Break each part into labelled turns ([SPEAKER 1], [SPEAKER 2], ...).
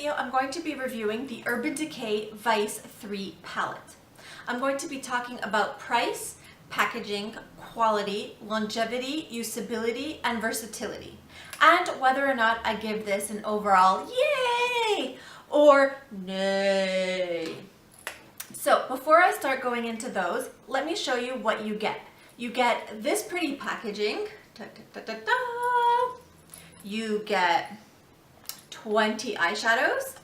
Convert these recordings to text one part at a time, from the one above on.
[SPEAKER 1] video, I'm going to be reviewing the Urban Decay Vice 3 palette. I'm going to be talking about price, packaging, quality, longevity, usability, and versatility, and whether or not I give this an overall yay or nay. So before I start going into those, let me show you what you get. You get this pretty packaging. Da, da, da, da, da. You get 20 eyeshadows.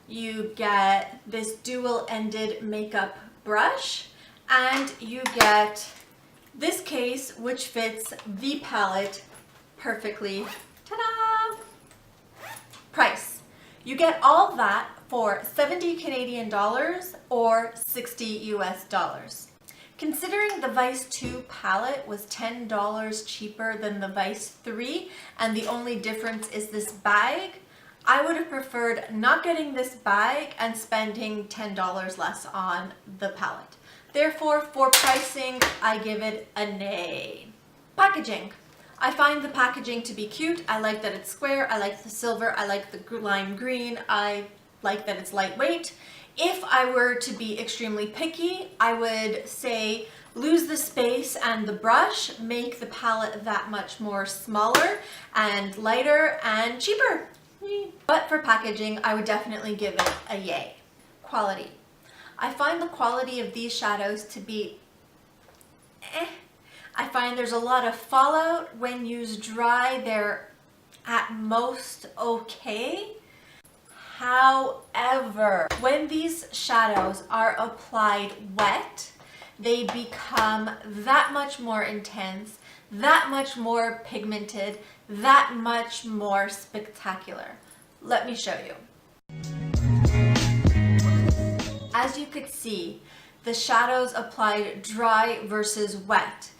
[SPEAKER 1] You get this dual-ended makeup brush, and you get this case which fits the palette perfectly. Ta-da! Price. You get all that for 70 Canadian dollars or 60 US dollars. Considering the Vice 2 palette was $10 cheaper than the Vice 3 and the only difference is this bag, I would have preferred not getting this bag and spending $10 less on the palette. Therefore, for pricing, I give it a nay. Packaging. I find the packaging to be cute. I like that it's square. I like the silver. I like the lime green. I like that it's lightweight. If I were to be extremely picky, I would say lose the space and the brush, make the palette that much more smaller and lighter and cheaper. But for packaging, I would definitely give it a yay. Quality. I find the quality of these shadows to be I find there's a lot of fallout. When used dry, they're at most okay. However, when these shadows are applied wet, they become that much more intense, that much more pigmented, that much more spectacular. Let me show you. As you could see, the shadows applied dry versus wet.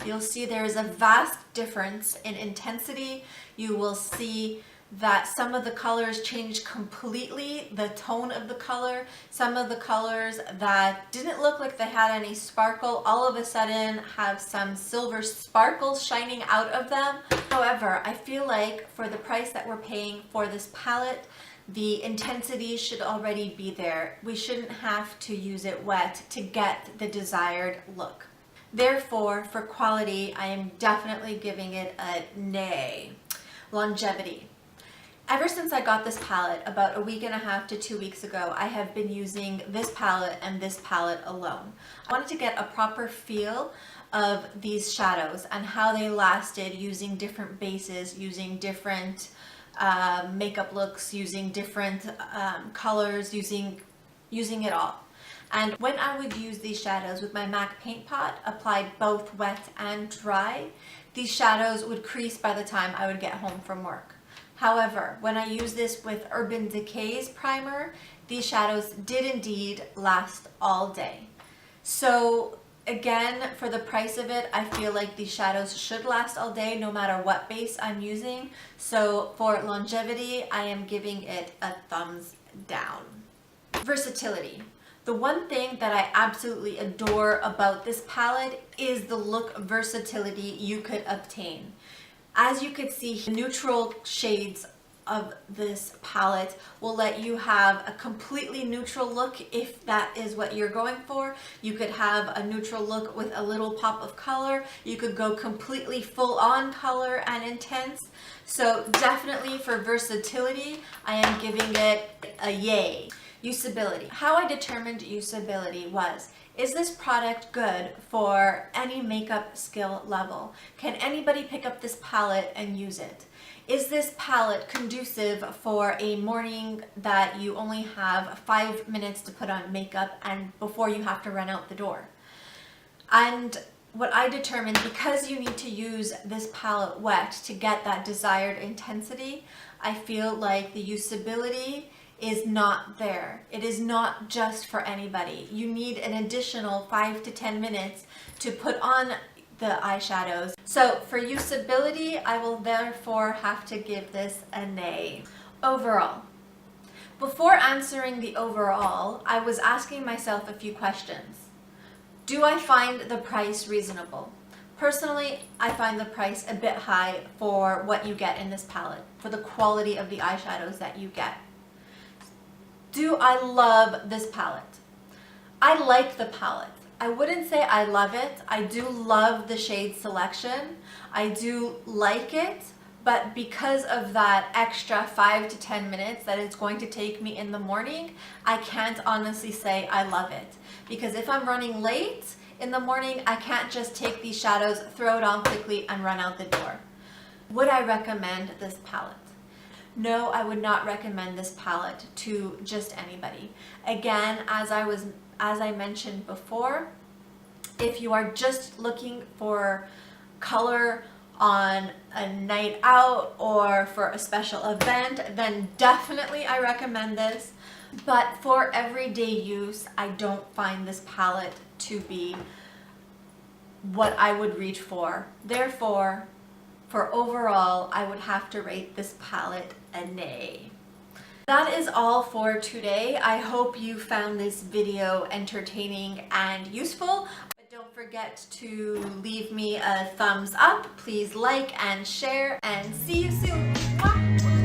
[SPEAKER 1] You'll see there is a vast difference in intensity. You will see that some of the colors change completely, the tone of the color. Some of the colors that didn't look like they had any sparkle all of a sudden have some silver sparkles shining out of them. However, I feel like for the price that we're paying for this palette, the intensity should already be there. We shouldn't have to use it wet to get the desired look. Therefore, for quality, I am definitely giving it a nay. Longevity. Ever since I got this palette about a week and a half to 2 weeks ago, I have been using this palette and this palette alone. I wanted to get a proper feel of these shadows and how they lasted using different bases, using different makeup looks, using different colors, using it all. And when I would use these shadows with my MAC paint pot, applied both wet and dry, these shadows would crease by the time I would get home from work. However, when I use this with Urban Decay's primer, these shadows did indeed last all day. So again, for the price of it, I feel like these shadows should last all day no matter what base I'm using. So for longevity, I am giving it a thumbs down. Versatility. The one thing that I absolutely adore about this palette is the look versatility you could obtain. As you could see, neutral shades of this palette will let you have a completely neutral look if that is what you're going for. You could have a neutral look with a little pop of color. You could go completely full on color and intense. So definitely for versatility, I am giving it a yay. Usability. How I determined usability was, is this product good for any makeup skill level? Can anybody pick up this palette and use it? Is this palette conducive for a morning that you only have 5 minutes to put on makeup and before you have to run out the door? And what I determined, because you need to use this palette wet to get that desired intensity, I feel like the usability is not there. It is not just for anybody. You need an additional 5 to 10 minutes to put on the eyeshadows. So for usability, I will therefore have to give this a nay. Overall. Before answering the overall, I was asking myself a few questions. Do I find the price reasonable? Personally, I find the price a bit high for what you get in this palette, for the quality of the eyeshadows that you get. Do I love this palette? I like the palette. I wouldn't say I love it. I do love the shade selection. I do like it, but because of that extra 5 to 10 minutes that it's going to take me in the morning, I can't honestly say I love it. Because if I'm running late in the morning, I can't just take these shadows, throw it on quickly, and run out the door. Would I recommend this palette? No, I would not recommend this palette to just anybody. Again, as I mentioned before, if you are just looking for color on a night out or for a special event, then definitely I recommend this. But for everyday use, I don't find this palette to be what I would reach for. Therefore, for overall, I would have to rate this palette a nay. That is all for today. I hope you found this video entertaining and useful. But don't forget to leave me a thumbs up. Please like and share, and see you soon. Mwah!